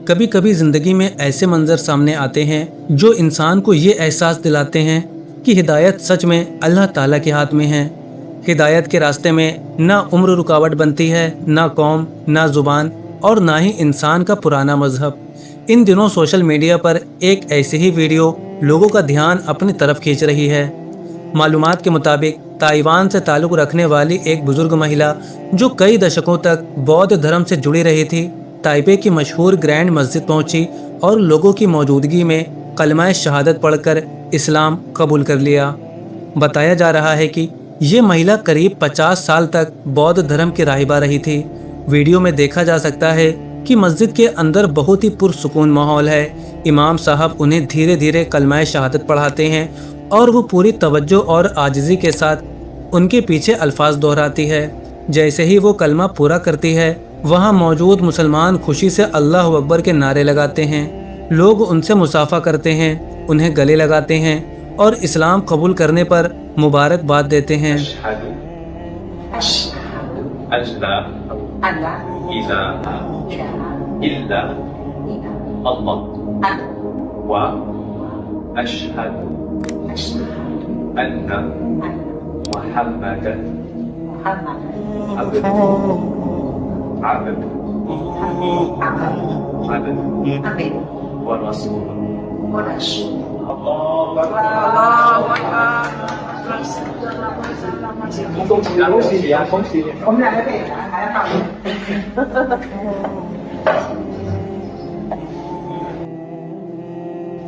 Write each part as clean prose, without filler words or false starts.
کبھی کبھی زندگی میں ایسے منظر سامنے آتے ہیں جو انسان کو یہ احساس دلاتے ہیں کہ ہدایت سچ میں اللہ تعالیٰ کے ہاتھ میں ہے۔ ہدایت کے راستے میں نہ عمر رکاوٹ بنتی ہے، نہ قوم، نہ زبان، اور نہ ہی انسان کا پرانا مذہب۔ ان دنوں سوشل میڈیا پر ایک ایسی ہی ویڈیو لوگوں کا دھیان اپنی طرف کھینچ رہی ہے۔ معلومات کے مطابق تائیوان سے تعلق رکھنے والی ایک بزرگ مہیلا جو کئی دشکوں تک بودھ دھرم سے جڑی رہی تھی، تائپے کی مشہور گرینڈ مسجد پہنچی اور لوگوں کی موجودگی میں کلمہ شہادت پڑھ کر اسلام قبول کر لیا۔ بتایا جا رہا ہے کہ یہ مہیلا قریب 50 سال تک بودھ دھرم کی راہبہ رہی تھی۔ ویڈیو میں دیکھا جا سکتا ہے کہ مسجد کے اندر بہت ہی پرسکون ماحول ہے۔ امام صاحب انہیں دھیرے دھیرے کلمہ شہادت پڑھاتے ہیں اور وہ پوری توجہ اور عاجزی کے ساتھ ان کے پیچھے الفاظ دہراتی ہے۔ جیسے ہی وہ کلمہ پورا کرتی ہے، وہاں موجود مسلمان خوشی سے اللہ اکبر کے نعرے لگاتے ہیں۔ لوگ ان سے مصافحہ کرتے ہیں، انہیں گلے لگاتے ہیں اور اسلام قبول کرنے پر مبارکباد دیتے ہیں۔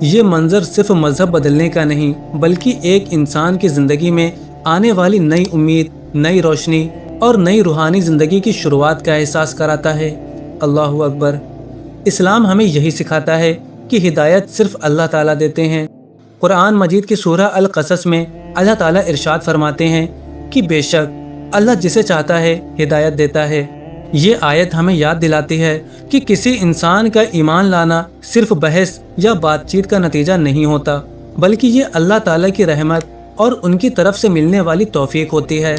یہ منظر صرف مذہب بدلنے کا نہیں بلکہ ایک انسان کی زندگی میں آنے والی نئی امید، نئی روشنی اور نئی روحانی زندگی کی شروعات کا احساس کراتا ہے۔ اللہ اکبر۔ اسلام ہمیں یہی سکھاتا ہے کہ ہدایت صرف اللہ تعالیٰ دیتے ہیں۔ قرآن مجید کی سورہ القصص میں اللہ تعالیٰ ارشاد فرماتے ہیں کہ بے شک اللہ جسے چاہتا ہے ہدایت دیتا ہے۔ یہ آیت ہمیں یاد دلاتی ہے کہ کسی انسان کا ایمان لانا صرف بحث یا بات چیت کا نتیجہ نہیں ہوتا، بلکہ یہ اللہ تعالیٰ کی رحمت اور ان کی طرف سے ملنے والی توفیق ہوتی ہے۔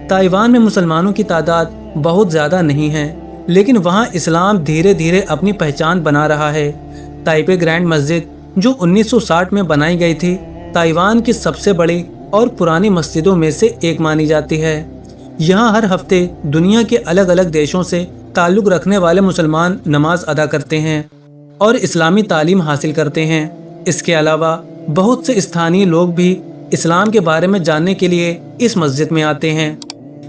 تائیوان میں مسلمانوں کی تعداد بہت زیادہ نہیں ہے، لیکن وہاں اسلام دھیرے دھیرے اپنی پہچان بنا رہا ہے۔ تائپے گرینڈ مسجد جو 1960 میں بنائی گئی تھی، تائیوان کی سب سے بڑی اور پرانی مسجدوں میں سے ایک مانی جاتی ہے۔ یہاں ہر ہفتے دنیا کے الگ الگ دیشوں سے تعلق رکھنے والے مسلمان نماز ادا کرتے ہیں اور اسلامی تعلیم حاصل کرتے ہیں۔ اس کے علاوہ بہت سے استھانی لوگ بھی اسلام کے بارے میں جاننے کے لیے اس مسجد میں آتے ہیں۔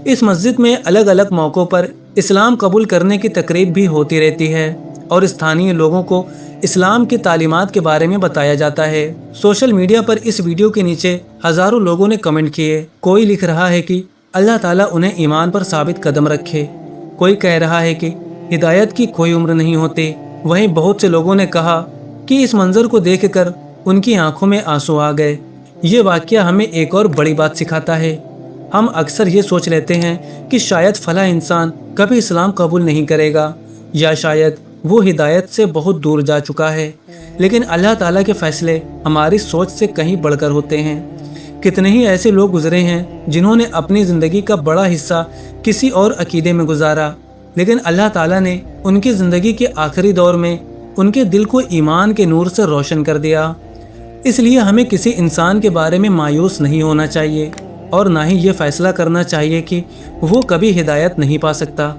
اس مسجد میں الگ الگ موقعوں پر اسلام قبول کرنے کی تقریب بھی ہوتی رہتی ہے اور استھانی لوگوں کو اسلام کی تعلیمات کے بارے میں بتایا جاتا ہے۔ سوشل میڈیا پر اس ویڈیو کے نیچے ہزاروں لوگوں نے کمنٹ کیے۔ کوئی لکھ رہا ہے کہ اللہ تعالیٰ انہیں ایمان پر ثابت قدم رکھے، کوئی کہہ رہا ہے کہ ہدایت کی کوئی عمر نہیں ہوتی۔ وہیں بہت سے لوگوں نے کہا کہ اس منظر کو دیکھ کر ان کی آنکھوں میں آنسو آ گئے۔ یہ واقعہ ہمیں ایک اور بڑی بات سکھاتا ہے۔ ہم اکثر یہ سوچ لیتے ہیں کہ شاید فلاں انسان کبھی اسلام قبول نہیں کرے گا، یا شاید وہ ہدایت سے بہت دور جا چکا ہے، لیکن اللہ تعالیٰ کے فیصلے ہماری سوچ سے کہیں بڑھ کر ہوتے ہیں۔ کتنے ہی ایسے لوگ گزرے ہیں جنہوں نے اپنی زندگی کا بڑا حصہ کسی اور عقیدے میں گزارا، لیکن اللہ تعالیٰ نے ان کی زندگی کے آخری دور میں ان کے دل کو ایمان کے نور سے روشن کر دیا۔ اس لیے ہمیں کسی انسان کے بارے میں مایوس نہیں ہونا چاہیے اور نہ ہی یہ فیصلہ کرنا چاہیے کہ وہ کبھی ہدایت نہیں پا سکتا،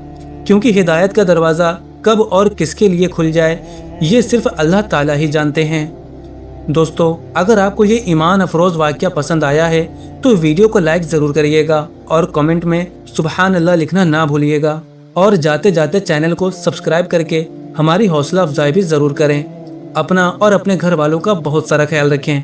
کیونکہ ہدایت کا دروازہ کب اور کس کے لیے کھل جائے یہ صرف اللہ تعالیٰ ہی جانتے ہیں۔ دوستو، اگر آپ کو یہ ایمان افروز واقعہ پسند آیا ہے تو ویڈیو کو لائک ضرور کریے گا اور کمنٹ میں سبحان اللہ لکھنا نہ بھولیے گا، اور جاتے جاتے چینل کو سبسکرائب کر کے ہماری حوصلہ افزائی بھی ضرور کریں۔ اپنا اور اپنے گھر والوں کا بہت سارا خیال رکھیں۔